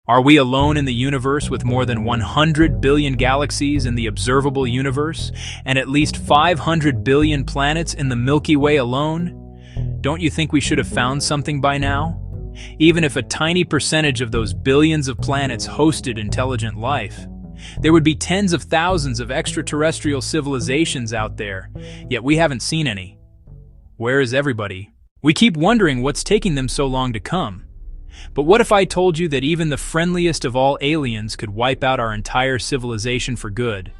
Are we alone in the universe with more than 100 billion galaxies in the observable universe and at least 500 billion planets in the Milky Way alone? Don't you think we should have found something by now? Even if a tiny percentage of those billions of planets hosted intelligent life, there would be tens of thousands of extraterrestrial civilizations out there, yet we haven't seen any. Where is everybody? We keep wondering what's taking them so long to come. But what if I told you that even the friendliest of all aliens could wipe out our entire civilization for good?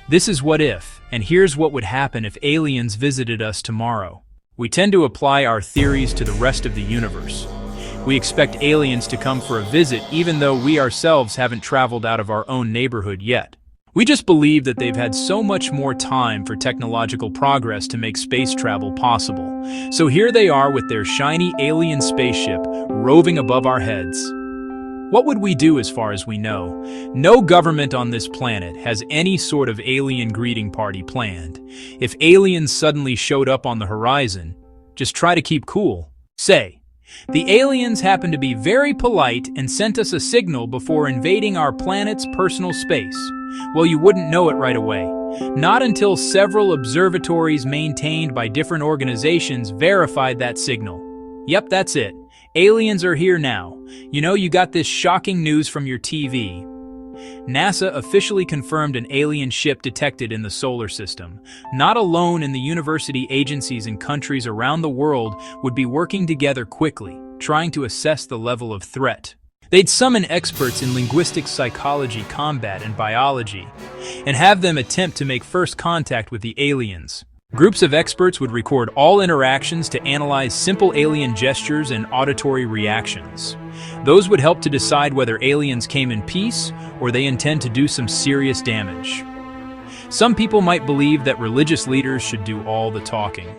This is what if, and here's what would happen if aliens visited us tomorrow. We tend to apply our theories to the rest of the universe. We expect aliens to come for a visit even though we ourselves haven't traveled out of our own neighborhood yet. We just believe that they've had so much more time for technological progress to make space travel possible. So here they are with their shiny alien spaceship roving above our heads. What would we do as far as we know? No government on this planet has any sort of alien greeting party planned. If aliens suddenly showed up on the horizon, just try to keep cool. Say, the aliens happen to be very polite and sent us a signal before invading our planet's personal space. Well, you wouldn't know it right away. Not until several observatories maintained by different organizations verified that signal. Yep, that's it. Aliens are here now. You got this shocking news from your TV. NASA officially confirmed an alien ship detected in the solar system. Not alone, in the university agencies and countries around the world would be working together quickly, trying to assess the level of threat. They'd summon experts in linguistics, psychology, combat, and biology, and have them attempt to make first contact with the aliens. Groups of experts would record all interactions to analyze simple alien gestures and auditory reactions. Those would help to decide whether aliens came in peace or they intend to do some serious damage. Some people might believe that religious leaders should do all the talking.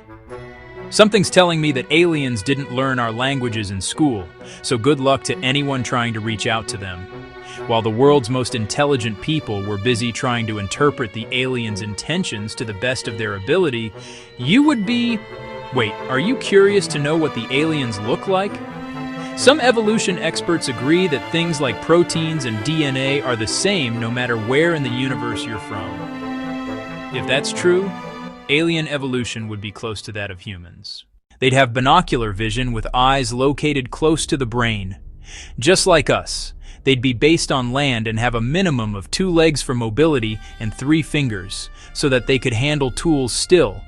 Something's telling me that aliens didn't learn our languages in school, so good luck to anyone trying to reach out to them. While the world's most intelligent people were busy trying to interpret the aliens' intentions to the best of their ability, you would be... Wait, are you curious to know what the aliens look like? Some evolution experts agree that things like proteins and DNA are the same no matter where in the universe you're from. If that's true, alien evolution would be close to that of humans. They'd have binocular vision with eyes located close to the brain. Just like us, they'd be based on land and have a minimum of 2 legs for mobility and 3 fingers, so that they could handle tools still.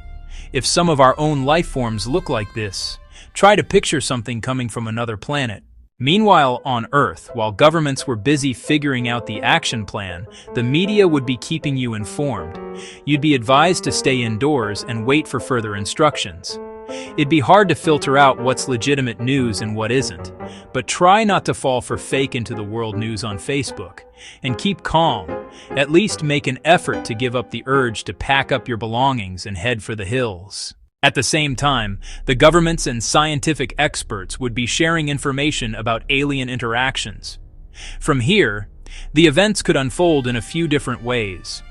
If some of our own life forms look like this, try to picture something coming from another planet. Meanwhile, on Earth, while governments were busy figuring out the action plan, the media would be keeping you informed. You'd be advised to stay indoors and wait for further instructions. It'd be hard to filter out what's legitimate news and what isn't, but try not to fall for fake into the world news on Facebook. And keep calm. At least make an effort to give up the urge to pack up your belongings and head for the hills. At the same time, the governments and scientific experts would be sharing information about alien interactions. From here, the events could unfold in a few different ways.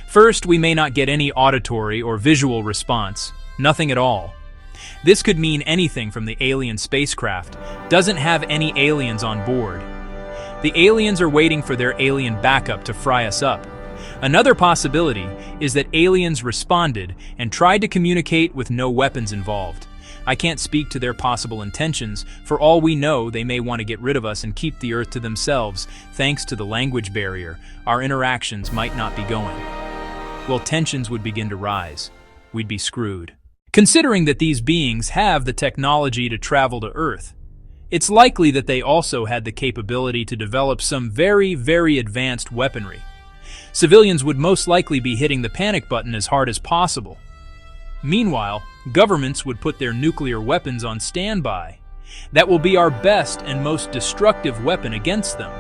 First, we may not get any auditory or visual response, nothing at all. This could mean anything from the alien spacecraft doesn't have any aliens on board. The aliens are waiting for their alien backup to fry us up. Another possibility is that aliens responded and tried to communicate with no weapons involved. I can't speak to their possible intentions. For all we know, they may want to get rid of us and keep the Earth to themselves. Thanks to the language barrier, our interactions might not be going. Well, tensions would begin to rise. We'd be screwed. Considering that these beings have the technology to travel to Earth, it's likely that they also had the capability to develop some very, very advanced weaponry. Civilians would most likely be hitting the panic button as hard as possible. Meanwhile, governments would put their nuclear weapons on standby. That will be our best and most destructive weapon against them.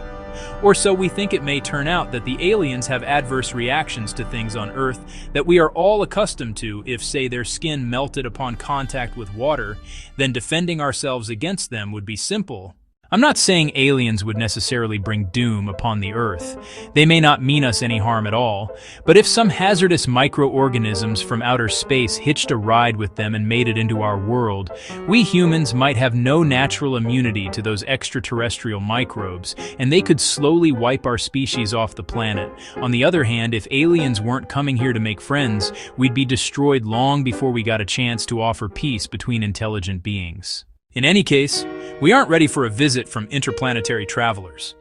Or so we think it may turn out that the aliens have adverse reactions to things on Earth that we are all accustomed to. If, say, their skin melted upon contact with water, then defending ourselves against them would be simple. I'm not saying aliens would necessarily bring doom upon the Earth. They may not mean us any harm at all, but if some hazardous microorganisms from outer space hitched a ride with them and made it into our world, we humans might have no natural immunity to those extraterrestrial microbes, and they could slowly wipe our species off the planet. On the other hand, if aliens weren't coming here to make friends, we'd be destroyed long before we got a chance to offer peace between intelligent beings. In any case, we aren't ready for a visit from interplanetary travelers.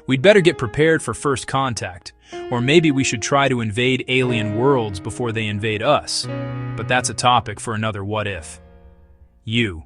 We'd better get prepared for first contact, or maybe we should try to invade alien worlds before they invade us. But that's a topic for another what if. You.